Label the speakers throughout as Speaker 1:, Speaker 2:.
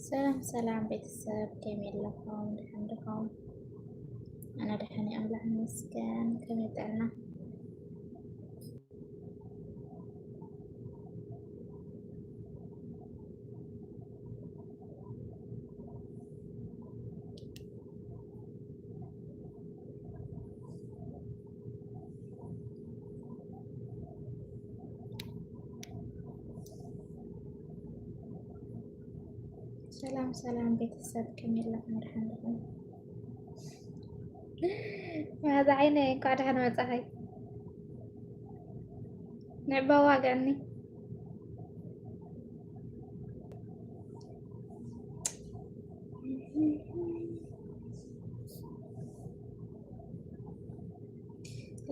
Speaker 1: سلام سلام ቤተሰብ ከመይ ኣለኹም ድሓን ዲኹም? ኣነ ድሓን እየ ኣምላኽ ይመስገን። ከመይ ጥዕና? ሰላም ሰላም ቤተሰብ ከመይ ኣለኹም ድሓን ዲኹም? ማዛ ዓይነይ እንኳ ድሓን መጻኸይ ንዕባ ዋግዕኒ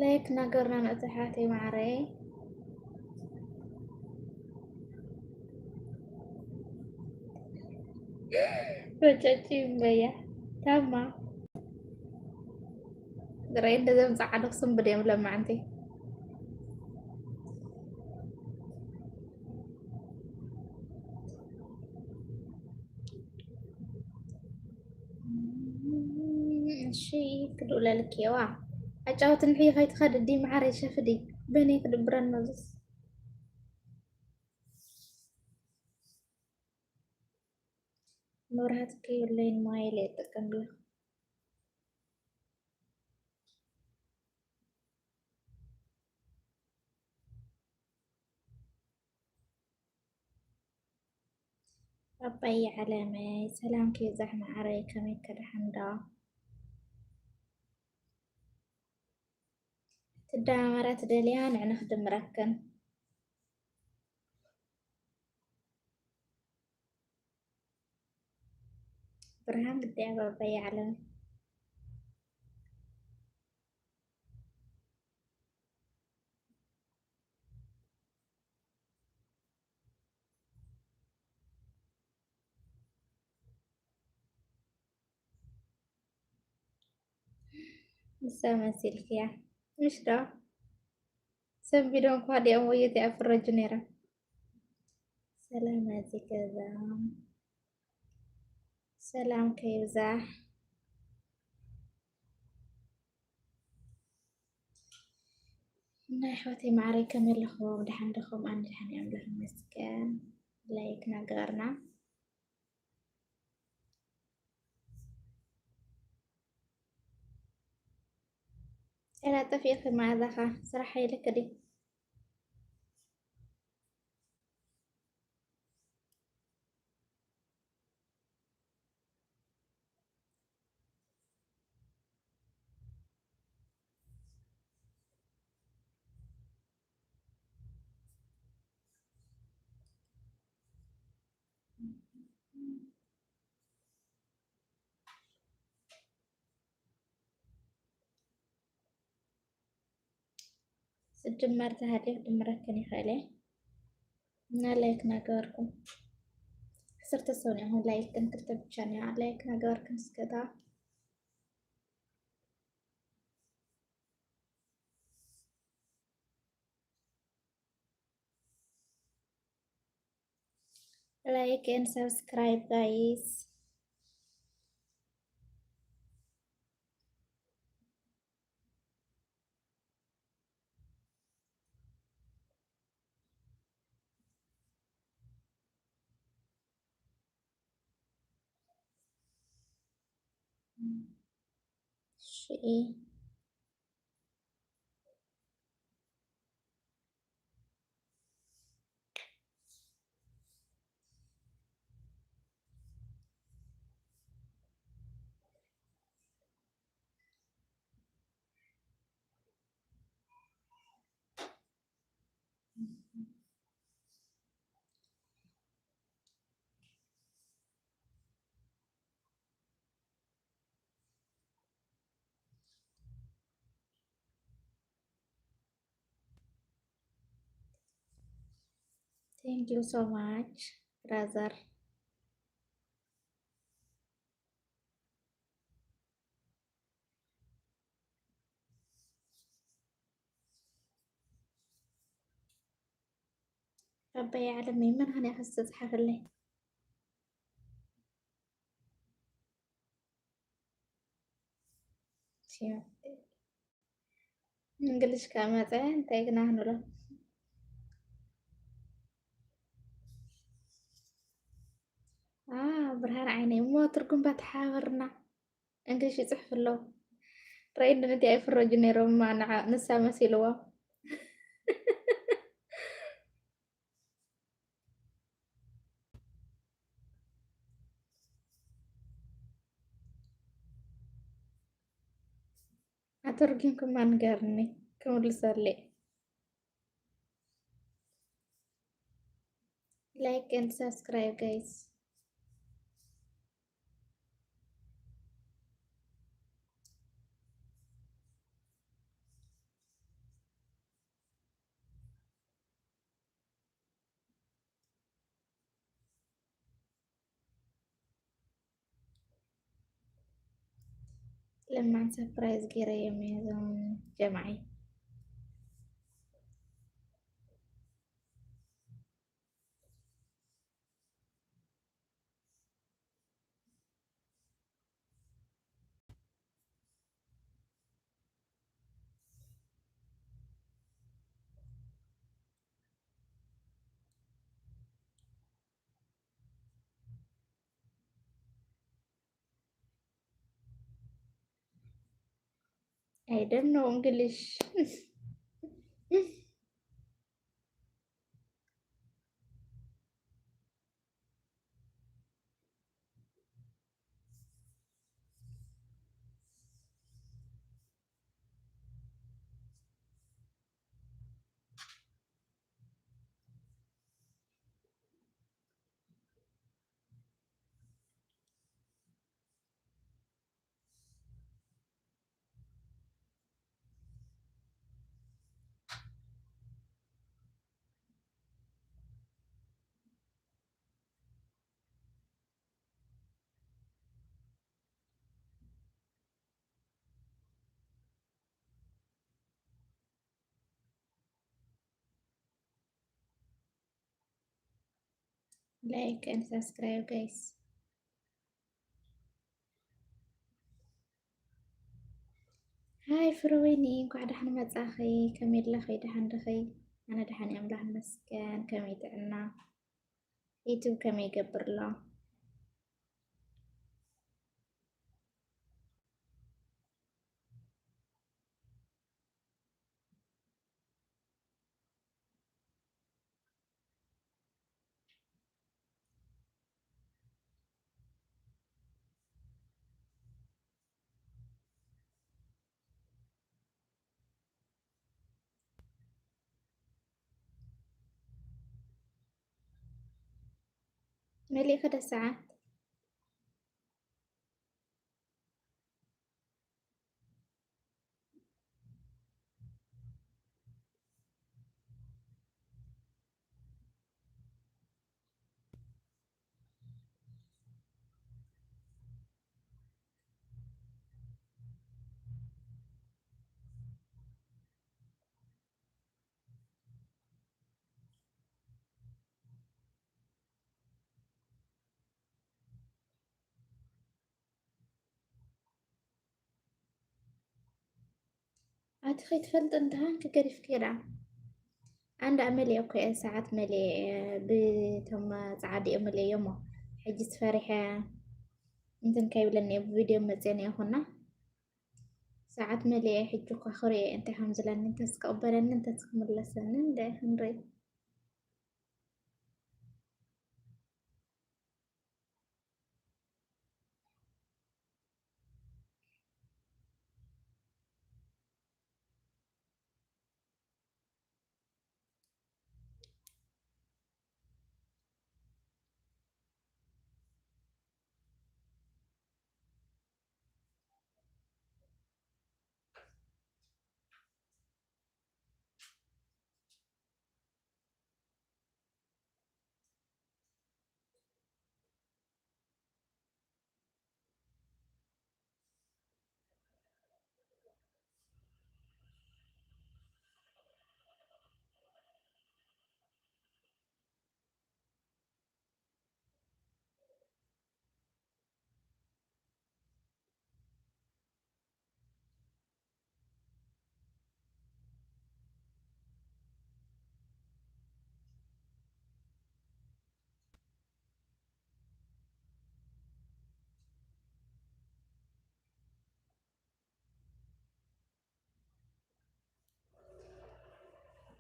Speaker 1: ላይክ ነገርና ንእትሓተይ ማዕረይ ረጨጭ እምበያ ታማ ዝረአይ እንደዘም ፃዓዶ ክስንብድ እዮም ለማዓንቲ እሺ ክድውለልክዋ ኣጫወት ንሕይ ከይትኸድዲ ማዕረይ ሸፍዲ በነይ ክድብረን መዙስ መብራህቲ ከይብለይን ማይል የጥቀም ብላ ኣባይ ዓለመይ ሰላም ከይብዛሕ ማዕረይ ከመይ ከድሓንዳ ትዳመራ ትደልያ ንዕና ክድምረክን ብርሃን ግዳያ ባባይ ዓለመይ ንሳ መሲልክያ مش ده سنبيلون قادي أمويتي أفرج نيرا سلاماتي كذا سلام كيوزاح نحوتي معري كامل لخوم دحن دخوم أنا دحن أمله المسكن لايك نقارنا أنا تفيق مع ذاك صراحة لك دي سجمر تهدي دمركني خالي نا لايك نقاركم صرت السوني هون لايك كنت كتبت شاني لايك نقاركم سكتا like and subscribe guys شيء thank you so much brother ربي يعلمني من هني أحس أصحى الليل እንግሊሽ ካብ መፀ እንታይ ግና ክንብሎ ብርሃን ዓይነይ እሞ ትርጉም ባተሓባበርና እንግሊሽ ይፅሕፍ ኣለዉ ራእይ ነቲ ኣይፍረጁ ነይሮም ንሳ መሲልዎ أترجمكم ما نقرني كم لي لايك and subscribe guys لما سبرايز غير يومي جمعي I don't know English like and subscribe guys هاي فرويني انكو عدحن متاخي كميل لخي دحن دخي أنا دحن أملاح مسكان كمي تعنا يوتيوب كمي يقبر له ملي خد ساعة أتخي تفلت انت هانك قريف كده عند عملي أوكي ساعات ملي بتم سعادي أملي يومه حجز فرحة انتن كايبلني بفيديو مزيني هنا ساعات ملي حجوك أخري انت حمزلان انت سكوبران انت تكمل لسنة ده هنري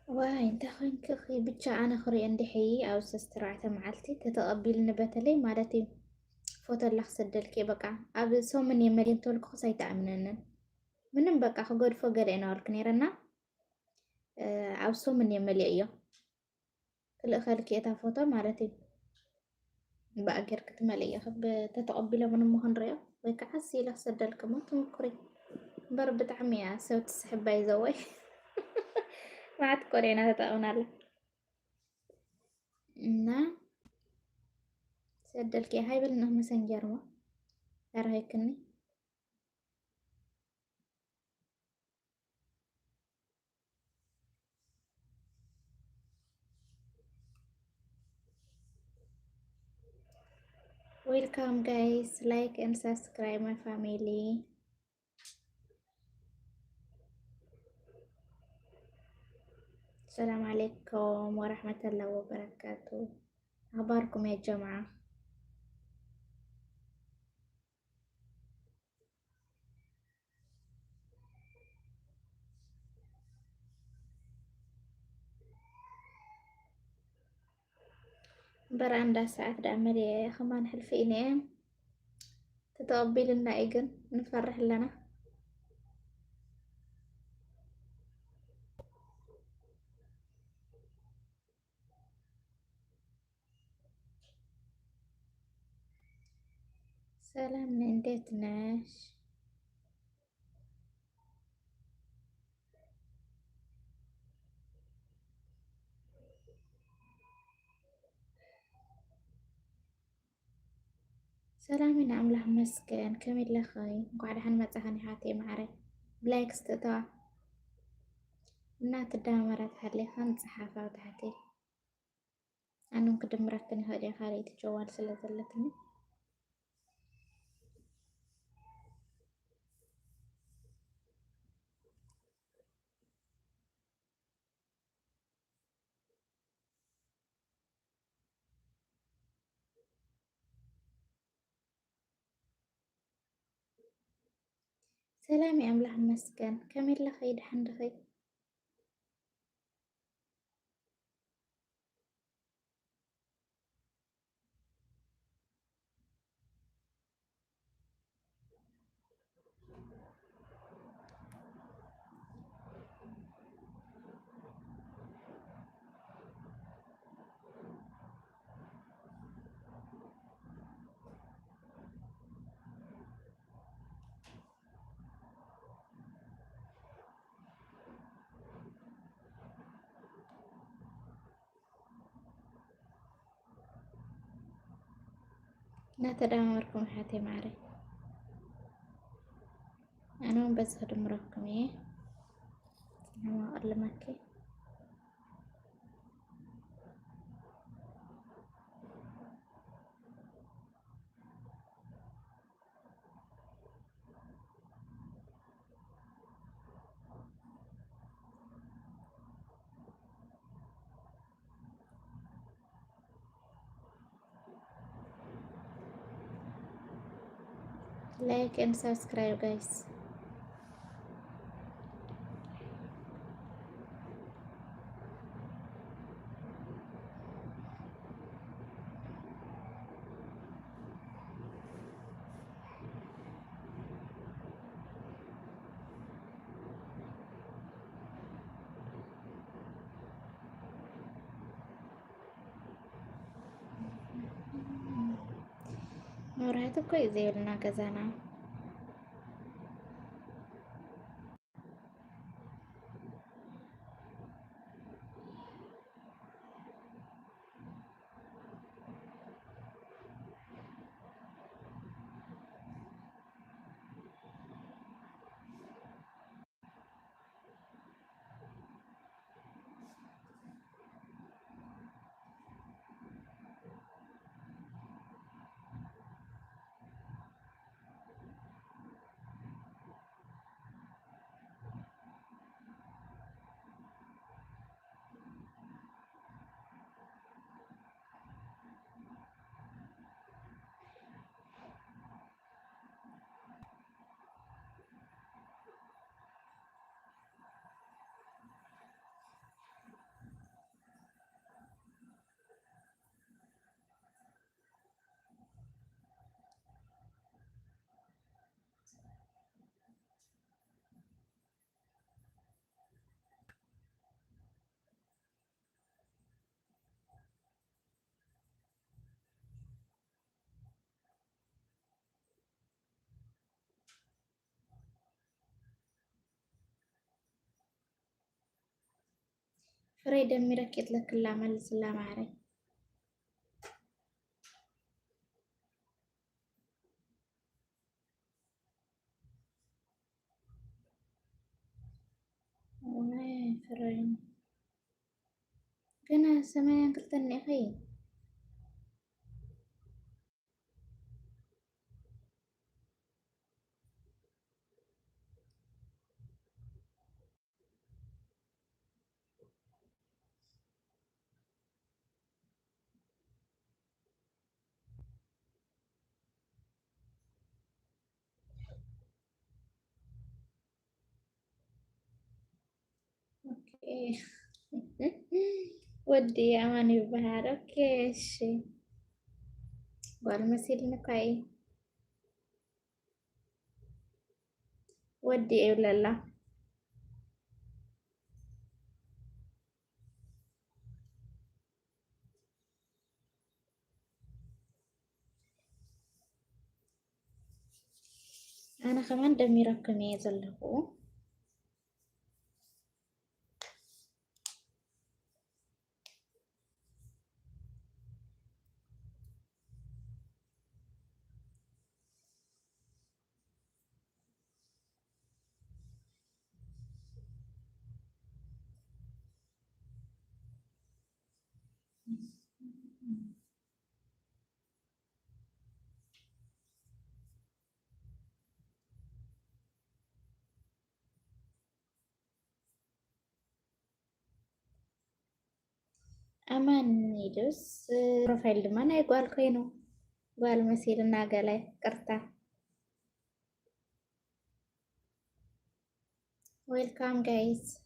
Speaker 1: واي انت خوينك اخي بتشا انا خري عندي حي او سسترعت معلتي تتقبل نبتلي مالتي فوتو اللي خسدلكي بقى اب سو من يمرين تولك خساي تأمنن منن بقى خقود فوق لنا ولك نيرنا او سو من يملي ايو كل خالك ايتا فوتو مالتي بقى كيرك تملي خب تتقبل من مهن ريو ويكعسي لك سدلك ما تمكري برب بتعمي سو تسحب يزوي ما عاد كورينا تتأمن لك سدلكي هاي بالنا مسنجر ما ترى هيكني welcome guys, like and subscribe my family. السلام عليكم ورحمة الله وبركاته. أخباركم يا جماعة؟ برا ساعات عملية خمان حلفيني تتقبل لنا إيجن نفرح لنا. سلام من ديتناش. سلامي عاملة مسكن كمل لخي قاعد حن متهني حاتي معري بلاك استطاع النات دامرت هالي خمس صحافة تحتي أنا مقدم مركن هادي خاريتي جوال سلزلتني. سلامي أملح مسكن كمل لخي دحن دخي. نتدامركم حاتي معري أنا بس خدم مركم إيه أنا أعلمك. like and subscribe guys. نورهاتو كويس زي لنا كزانا. فري دمي ركيت لك الله ملس الله معري. فري كنا سمايا قلتني أخي. اوكي. ودي يا أماني بهار. اوكي شي والمسيل نقاي ودي إيه ولا لا. أنا كمان دمي ركني يزلقو. أمان يدوس بروفايل دمان يقوال كينو قوال مسيل ناقلة قرطة. ويلكم جايز.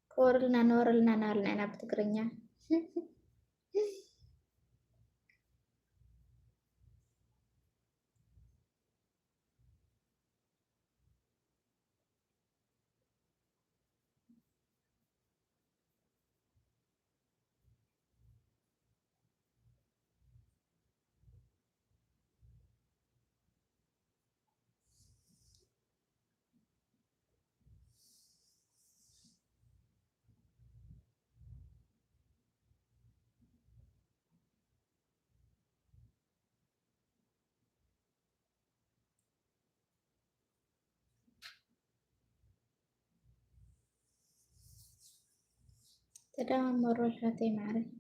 Speaker 1: كورلنا نورلنا نالنا أنا بتقرنيا. تداوم مرة حاتي معري.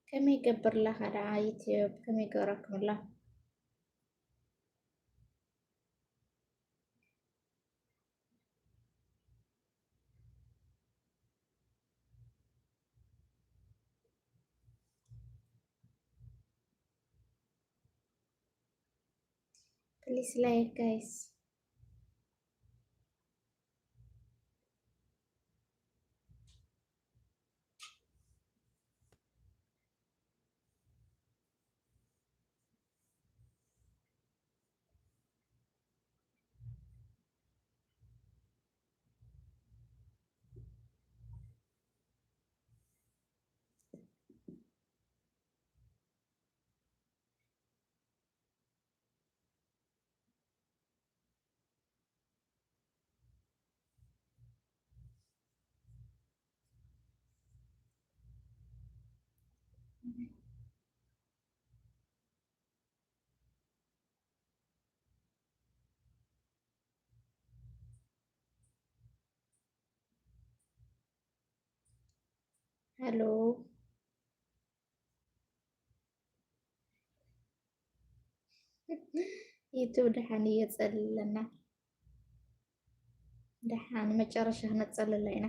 Speaker 1: كم يقبر له على يوتيوب كم يقرأكم له. Please like guys. Halo. Itu دحان يتصللنا دحان مጨረሻ ነጸልለይና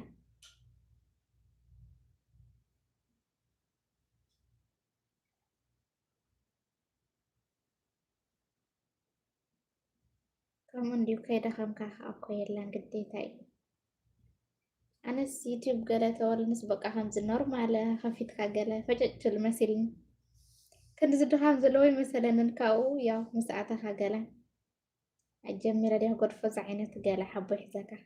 Speaker 1: كم እንዲሁ ከይደኸምካ እኮ የለን ግዴታ እዩ أنس يوتيوب قالت أول ناس بقى خمس ኖርማል ከፊትካ ገለ ፈጨጭ ልመሲልኒ كان زدهام زلوي مثلا نكاو يا مساعتها قالا أجمل ليه غرفة عينة قالا حبو حزاكا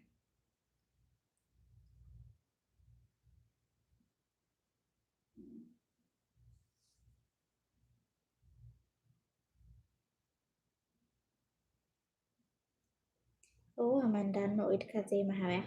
Speaker 1: هو من دانو إدكا زي ما هوا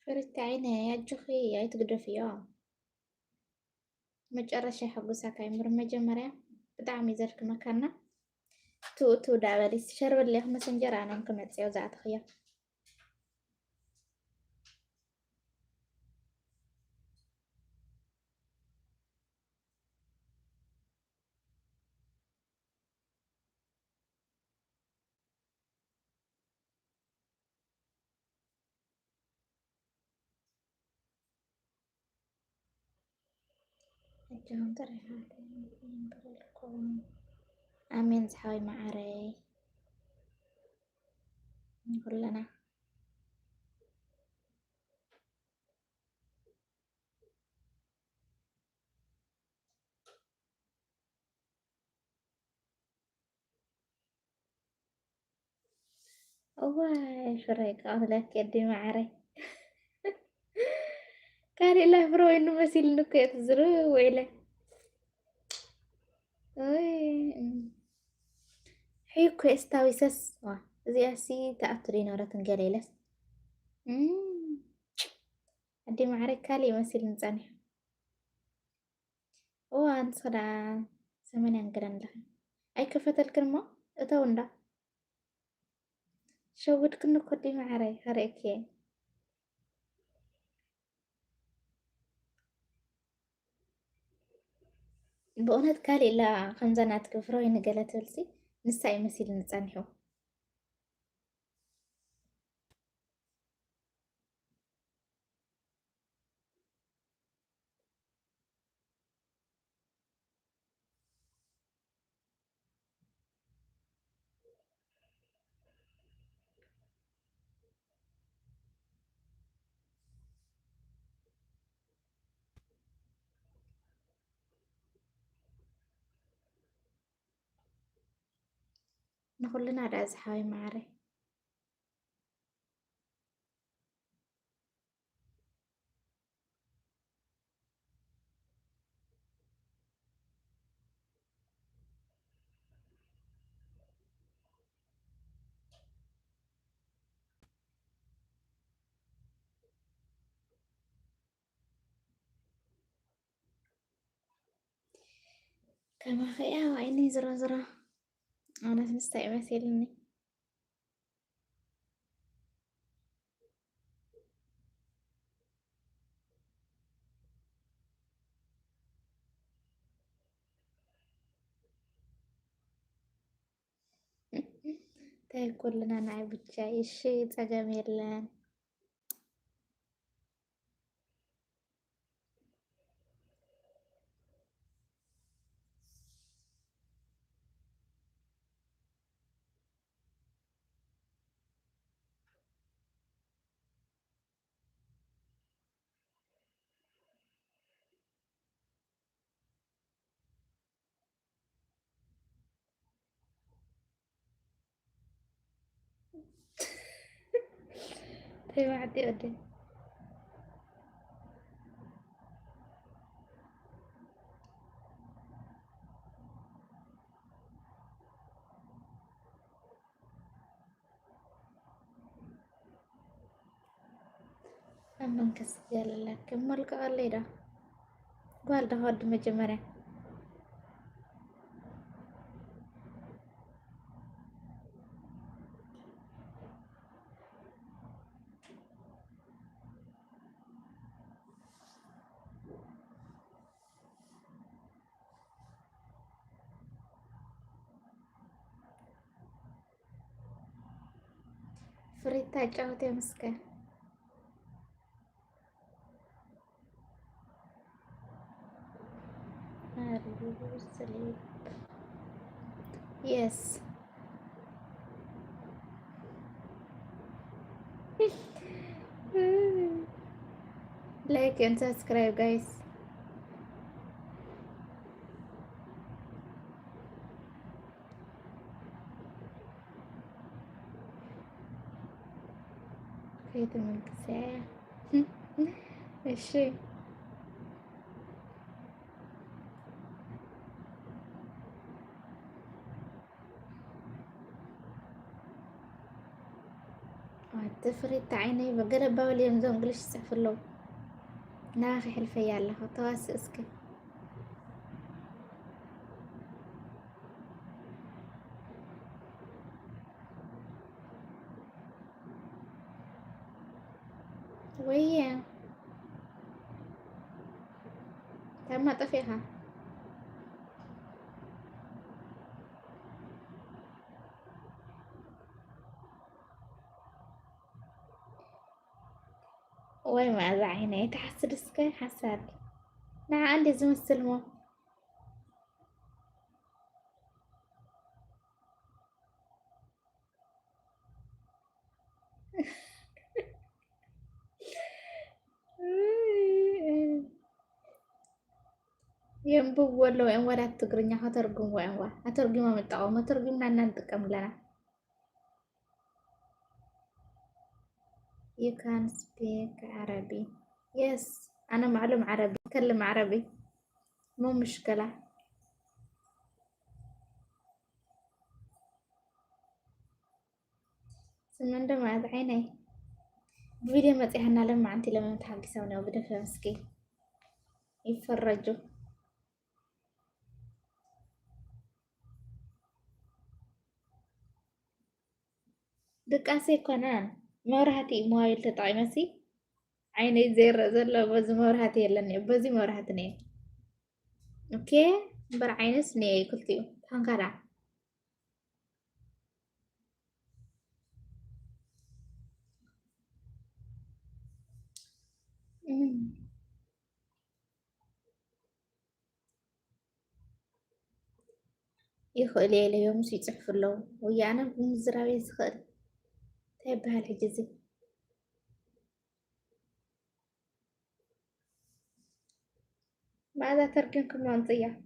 Speaker 1: فرت عيني يا جخي يا تقدر فيها مجرش حقو ساكاي مجمرة بدعم يزرك مكاننا تو دعوالي شرب اللي هم مسنجر أنا ممكن أتسيو زعت خيا الجهم ترى آمين صحاوي معاري نقول لنا أوه شو رأيك أهلك يدي معاري كان إله برو إنه مسيل نكو يتزرو وإله أوي حيوكو استوي سس واه زي أسي تأثرين ورا تنقليلس أدي معاري كالي مسيل نزاني وان صدا سمين أنقرن لها أي كفت الكلمة أتوندا شو بدكن كدي معاري هريكي بقولت كالي لا خمزانات كفروي نقلت ولسي نساي مسيل نزانيو نقول لنا على أزحاي معاري كما خيا وعيني زرا زرا أنا نستاي مسيلني تاي كلنا نعيب الشاي الشي تجميل تاي وعدي قدي أما كسجل لك مالك قال ده قال ده هاد مجمرة ፍሪታ ጫወት የምስከ Yes. Like and subscribe, guys. كيف من ساعة. ماشي. تفري تعيني بقرب باولي يوم زون قلش سعفر له ناخي حلفة يالله طواس اسكي ويا تم طفيها وي ما ذا عيني تحسد اسكي حسد نا عندي زم السلمو ينبو ولو ان ولا تقرنيا هترقم وين وا هترقم ما متقوم هترقم لنا نتقم لنا you can speak عربي yes أنا معلم عربي أتكلم عربي مو مشكلة سمن دم عيني فيديو ما تحنا لما أنت لما تحقي سونا وبدأ في مسكي يفرجوا دقاسي كونان مورهتي موبايل تطعمسي عيني زير زلة بز مورهتي يلني بزي مورهتني اوكي بر عيني سني قلتيو هنقرا يخلي لي يوم يصحف له ويا أنا بمزراوي سخر تايب هالحجزي ماذا تركنكم منطية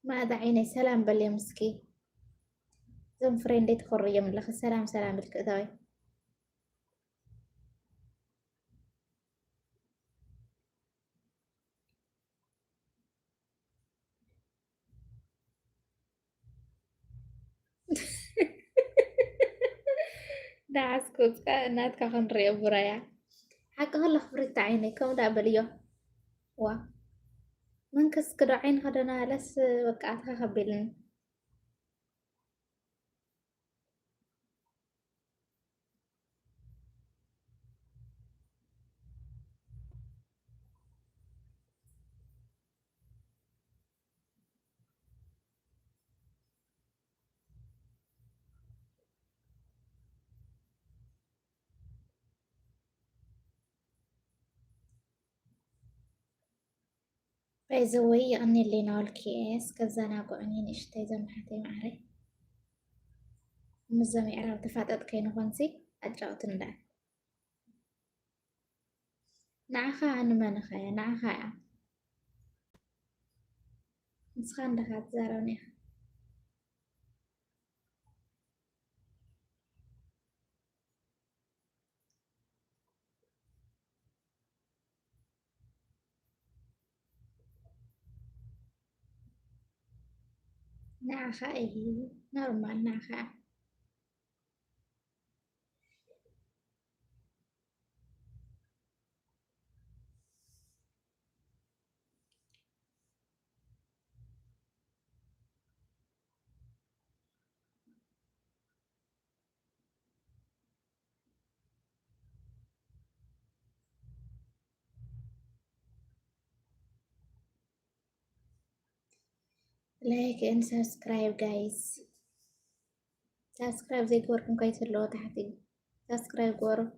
Speaker 1: ماذا عيني سلام بل مسكي زم فريندي تخرج من لخ سلام سلام بالكذاي دعس كنت كأنات كخن ريا برايا حق هلا خبرت عيني كم دا بليو وا من كس كده عين هدنا لس وقعتها خبلن فيزوي أني اللي نول كيس كذا ناقعني نشتي زم حتى معري مزمي أنا تفاتت كينو فانسي أجرأت ندا نعخا أنا ما نخايا نعخا مسخان دخات زاروني نعخا إيه نورمال نعخا لايك and subscribe guys. subscribe زي كوركم كويس اللي تحتي. subscribe كورو.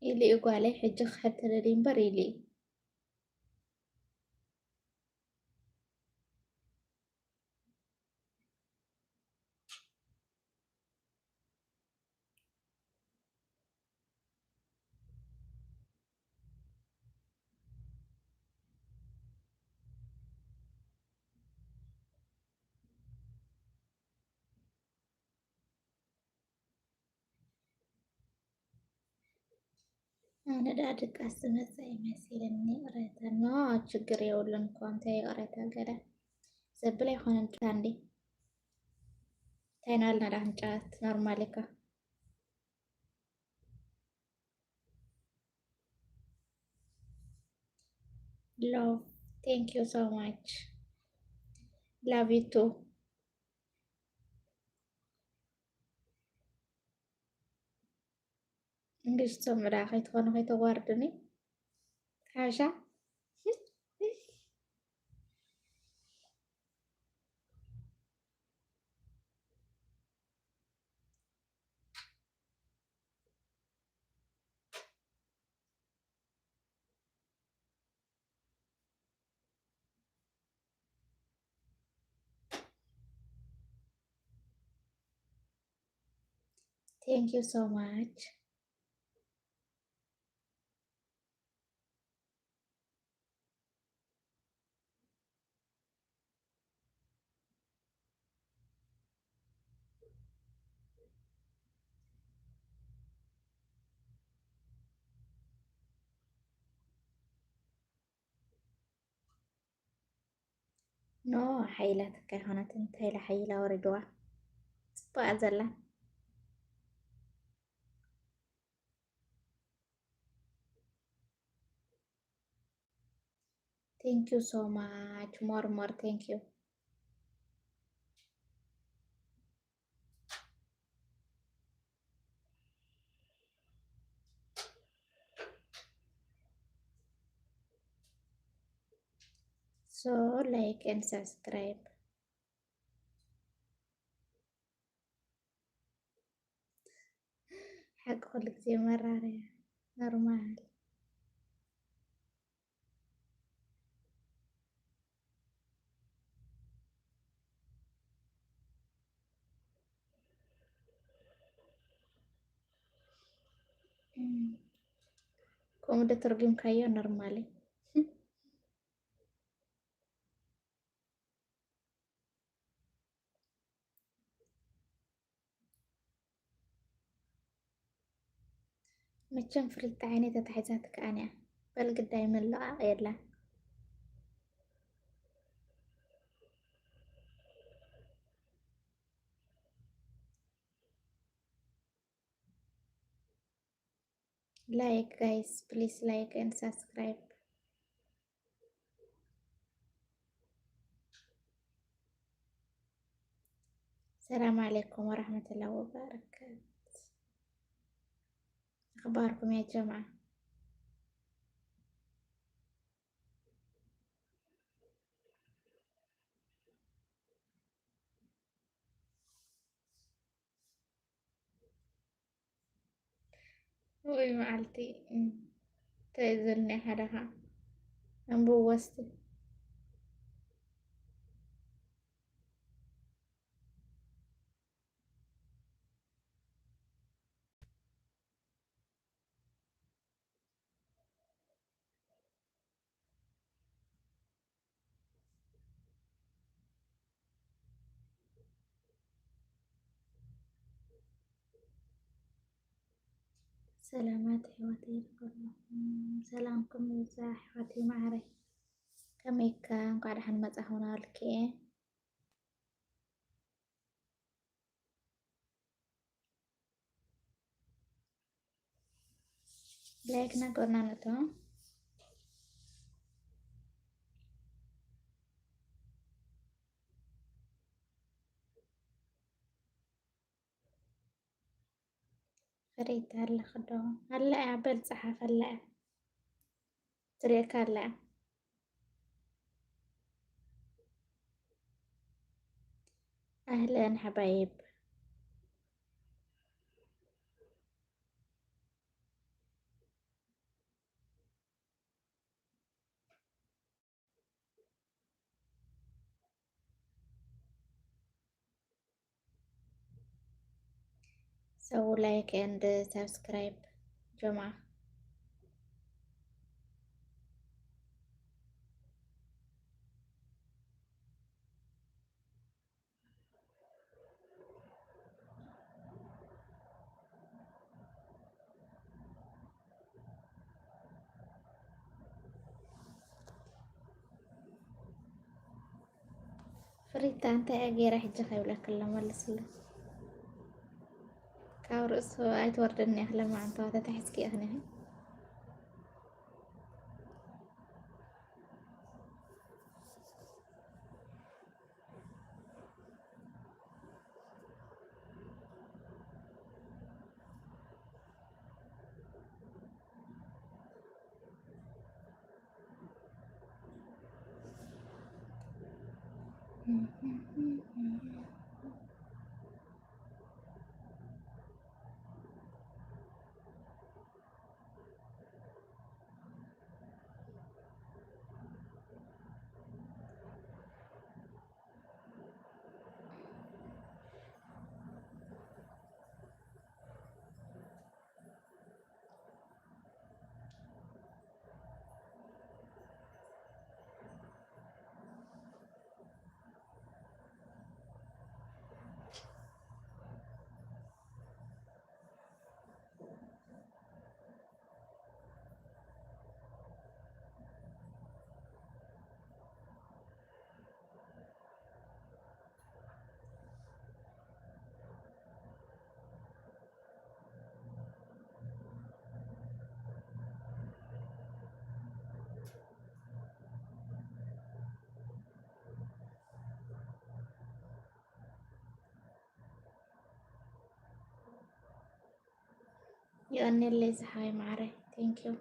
Speaker 1: إلي يقول عليه حجة حتى لين بريلي. أنا دا أدق أسمع زي مثيل إني قريتها ما أتشكر يا ولا نكون تاي قريتها كده سبلا يخون انتاندي تاي نالنا راح نجات نورماليكا. love, thank you so much, love you too. إنجلش سمرا خيط خون خيط واردني حاجة. thank you so much. no حيلتك هنا تنتهي لحيلة وردوة بأزلة. thank you so much, more thank you. so like and subscribe. حق خلق زي مرة نورمال. كم udah terjun kayo normal. macam فريت عيني تتحيزاتك أنا بلقى دايما لا يلا. like guys, please like and subscribe. السلام عليكم ورحمة الله وبركاته. أخباركم يا جماعة؟ وي معلتي تأذلني حدها أنبوستي. سلامات حواتي كلهم سلامكم يا حواتي معري كمي كان قاعدة حنمت هنا لكي لكن قلنا نتو فريد هلا خدو هلا عبد صحف هلا تريك هلا أهلا حبايب سووا لايك and subscribe جماعة فريد أنت أجي راح تجي ولا كلام ولا سلا كاورس هو أي توردني أهلا مع أنت تحس كي أهني يغني اللي زحاي معري thank you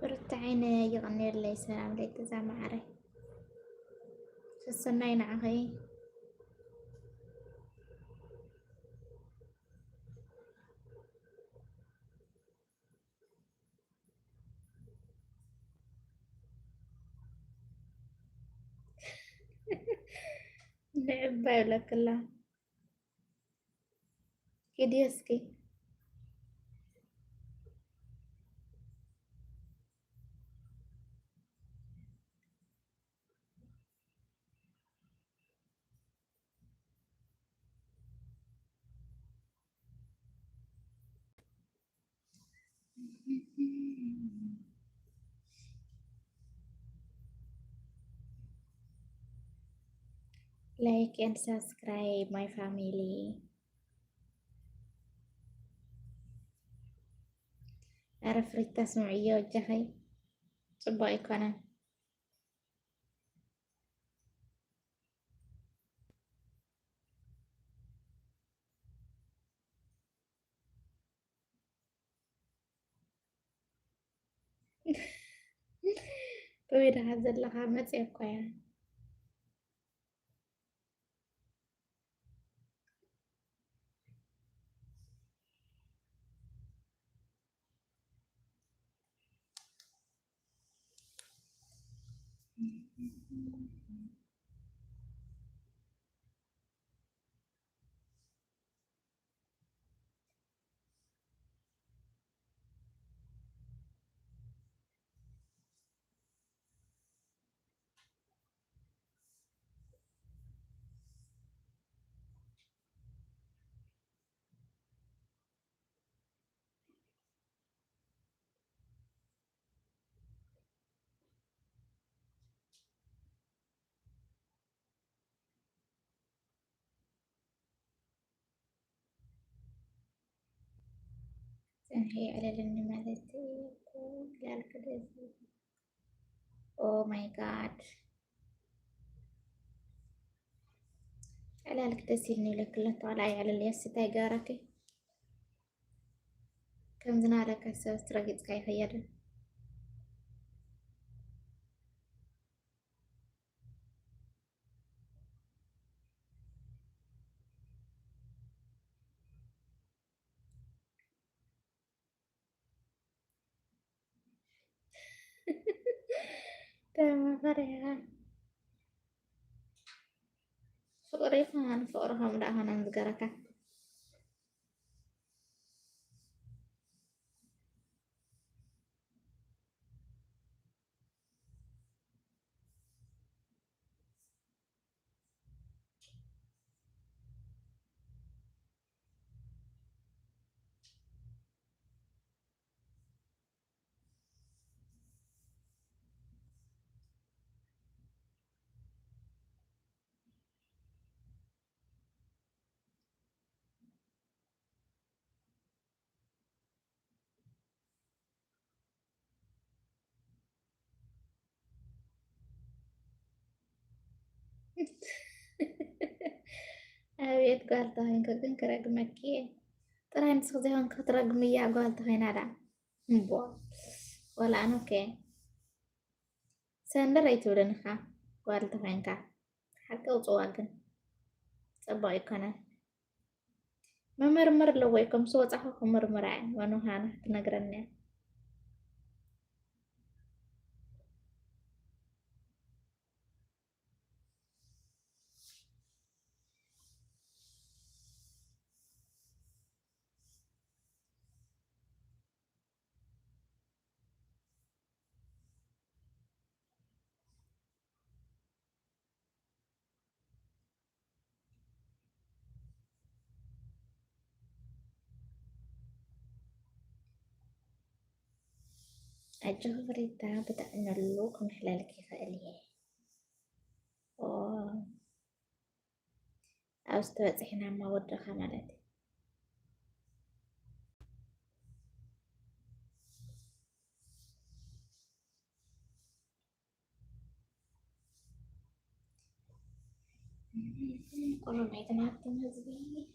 Speaker 1: برت عيني يغني اللي سلام ليك زع معري شو السنين عخي لعب ولا كلها كده يسكي like and subscribe my family أعرف ريت تسمعيه وجهي صبايك أنا طويل هذا اللغة ما تيكو يعني هي على المالتي او ماي جاد على الكتسيني لك طالعي على الياس تايجارك كم زنارك استرقيت كيف يد تمام فريها فقريفان فقرهم دعهنا نزقرك أبيت قالت هين كدن كرق مكية ترى نسخزي هون كترق مية قالت هين على مبوا ولا أنا كي سندر أي تورنها قالت هين كا حتى وصواقن صبا يكنا ما مرمر لو يكم صوت أخو مرمرين وانو هانا تنقرني أجو بريتا بدأنا اللوك محلال كيف أليه أوه أستاذ إحنا ما ودخل مالتي قولوا ما يتنعبتم هزبي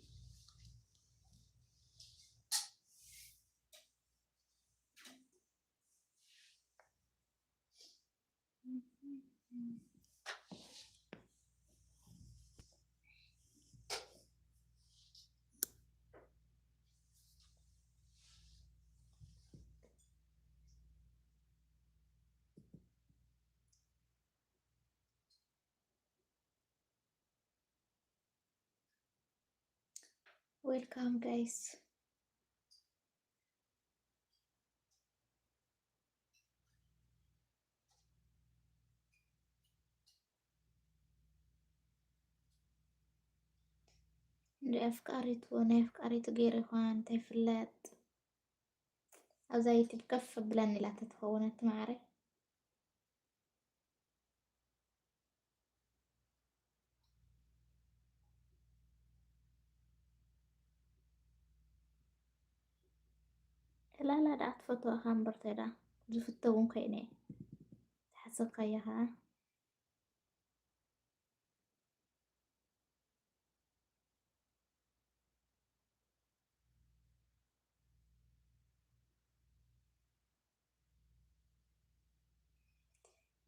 Speaker 1: Welcome guys. نافكاريتو غير إخوان تيفلات أو زي تبكف بلاني لا تتخونت معري لا دا أتفتو أخام برتدا جفتو مكيني تحسق ياها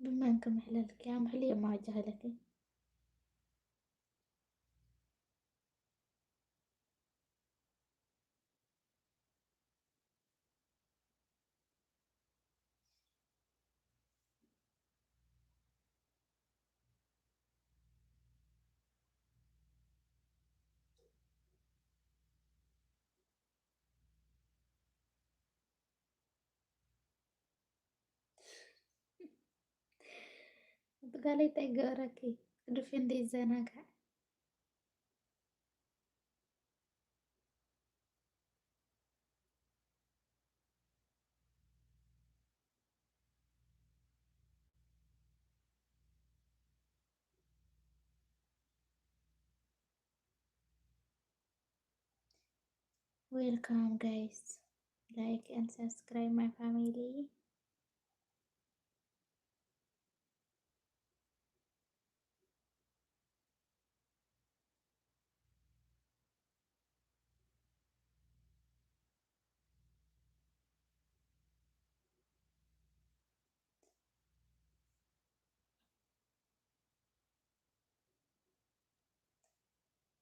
Speaker 1: بما إنكم محلالك يا محلية ما جهلك قالي تيجاركي رفين دي زناك Welcome guys. like and subscribe my family.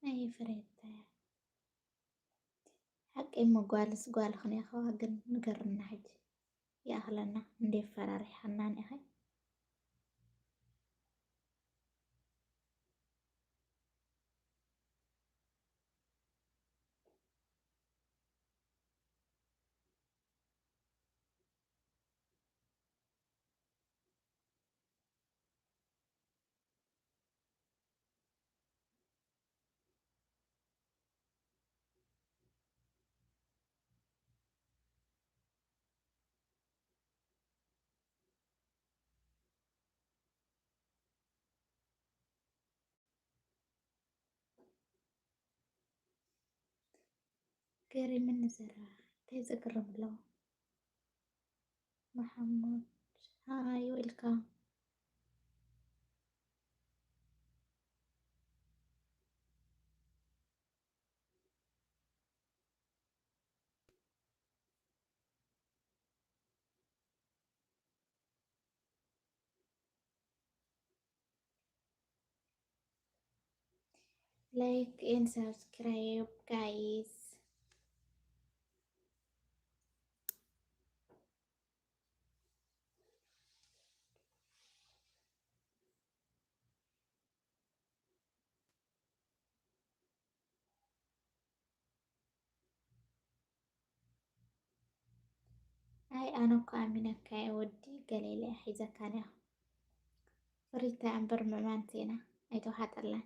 Speaker 1: أي فريتة حق إما قوال خني أخوها قن نقرن حج يا أهلنا ندي فراري حنان أخي قري من زرع تيز أقرب له محمد هاي ويلكم like and subscribe guys. هاي أنا كأمينة كاي ودي قليلة حيزة كان فريتا أمبر ممانتينا أي توحات الله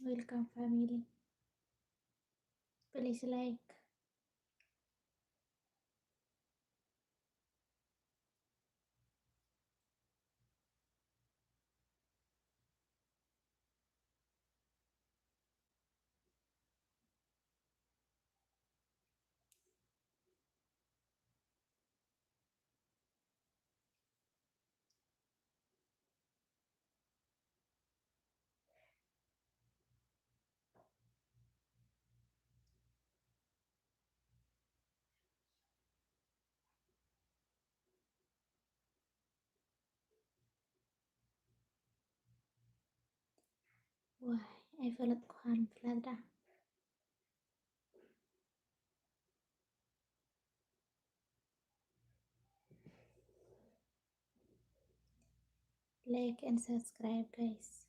Speaker 1: welcome family please like why I feel it كوان فلادة like and subscribe guys.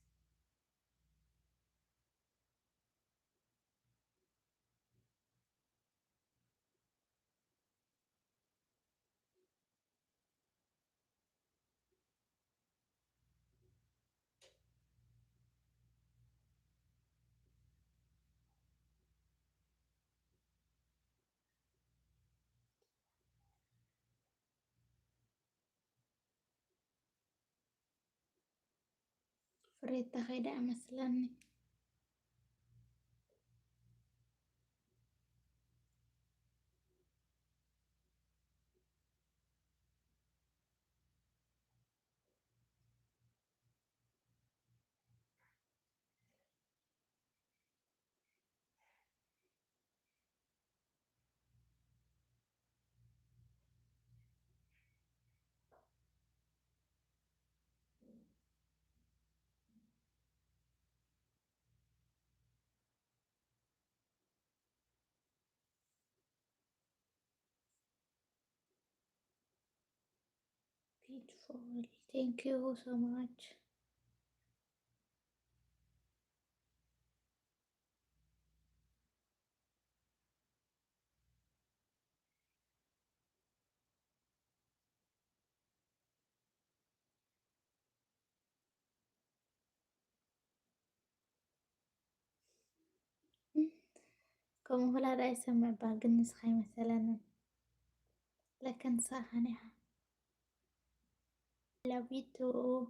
Speaker 1: فريتا خيدا مثلا beautiful. Thank you so much. كم هلا لا يسمع باقي النسخة مثلا، لكن صاحنها. love you too.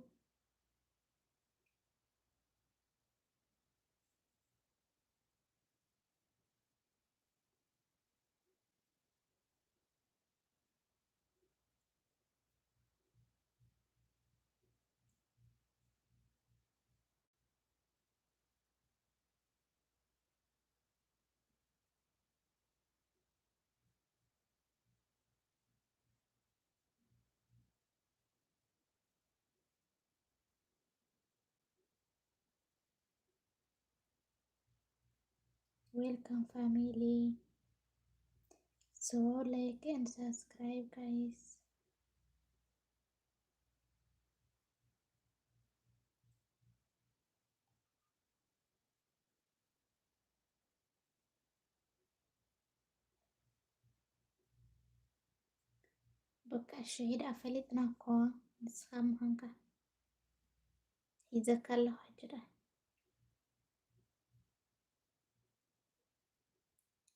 Speaker 1: Welcome family. So like and subscribe guys. بقى الشهيد أفلتنا كوا نسخة مهنكا إذا كان له حجرة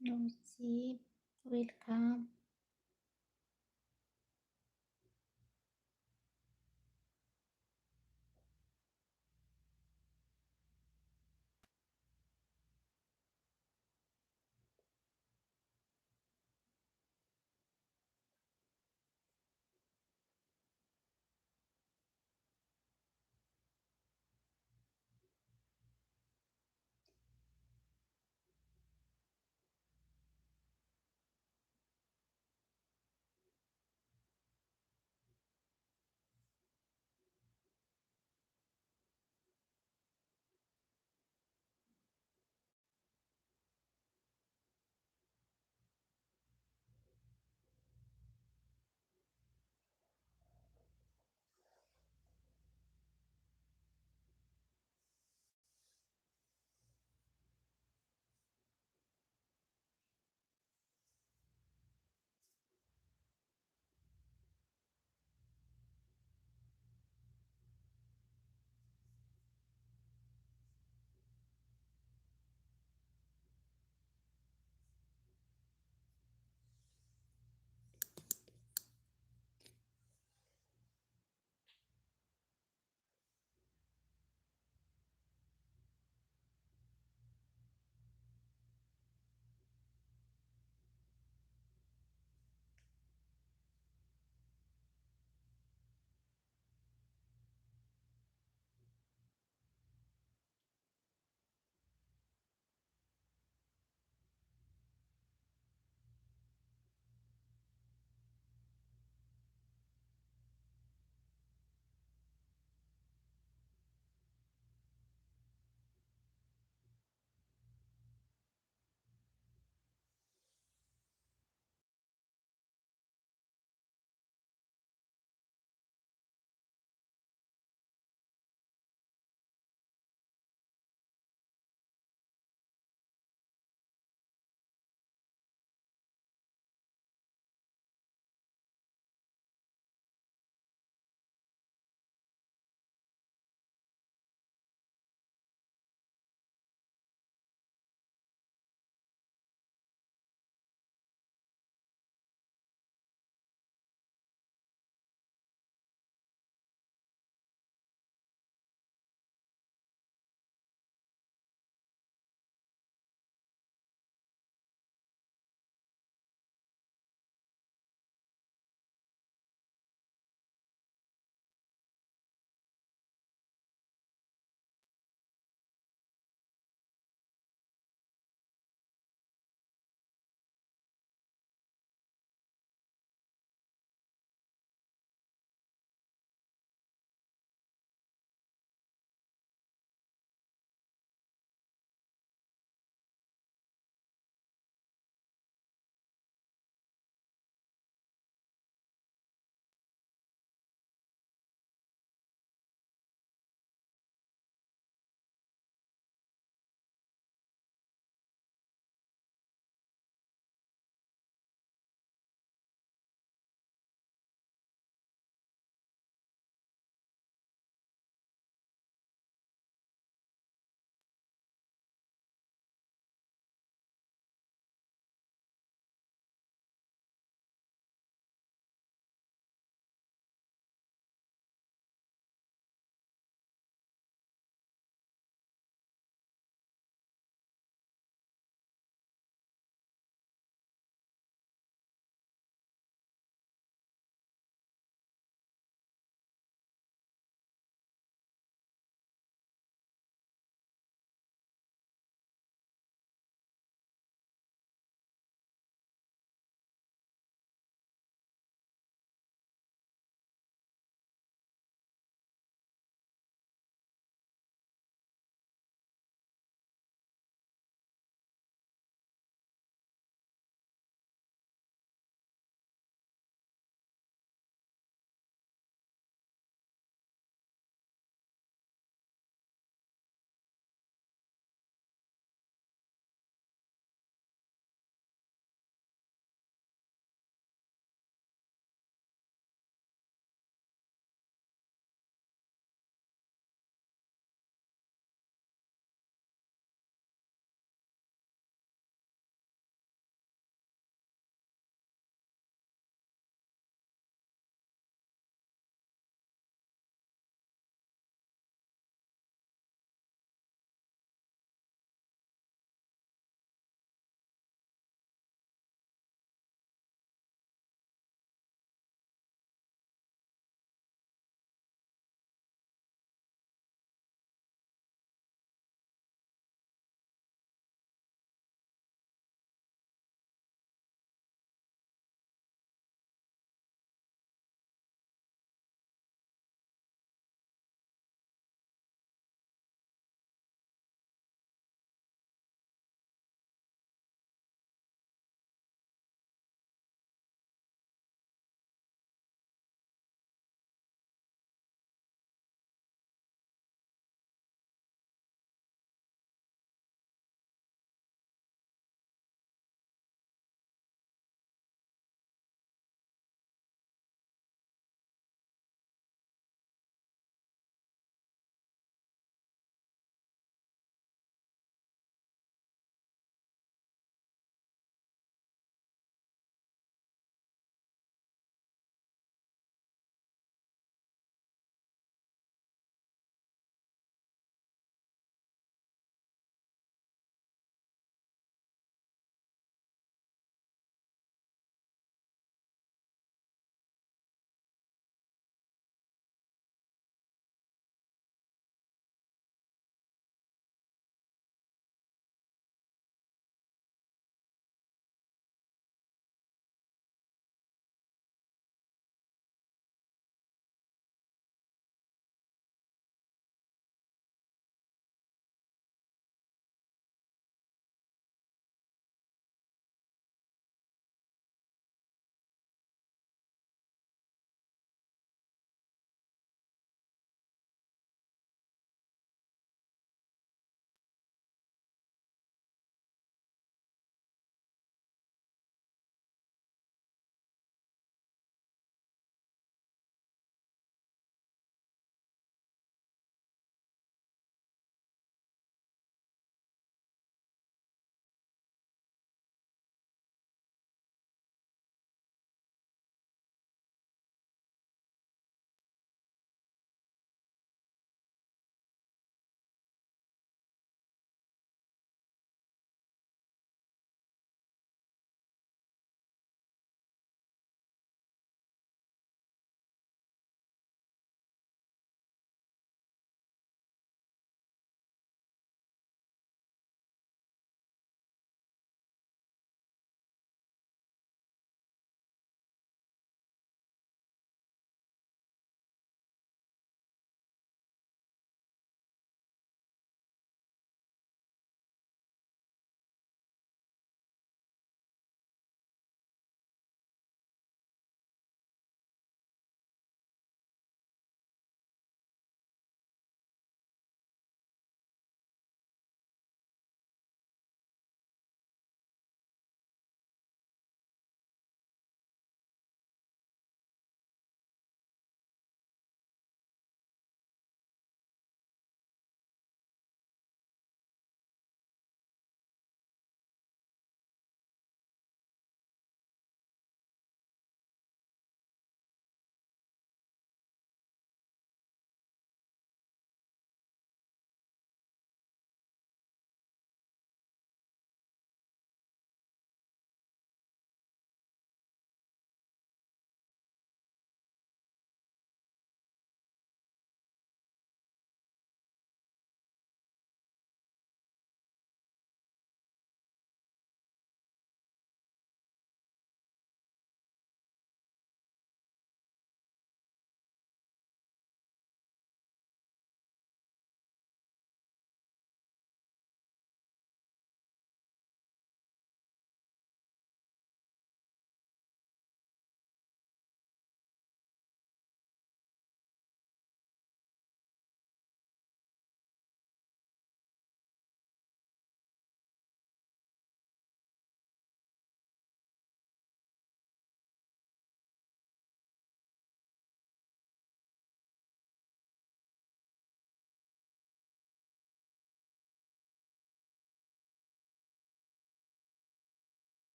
Speaker 1: نوزي. Welcome.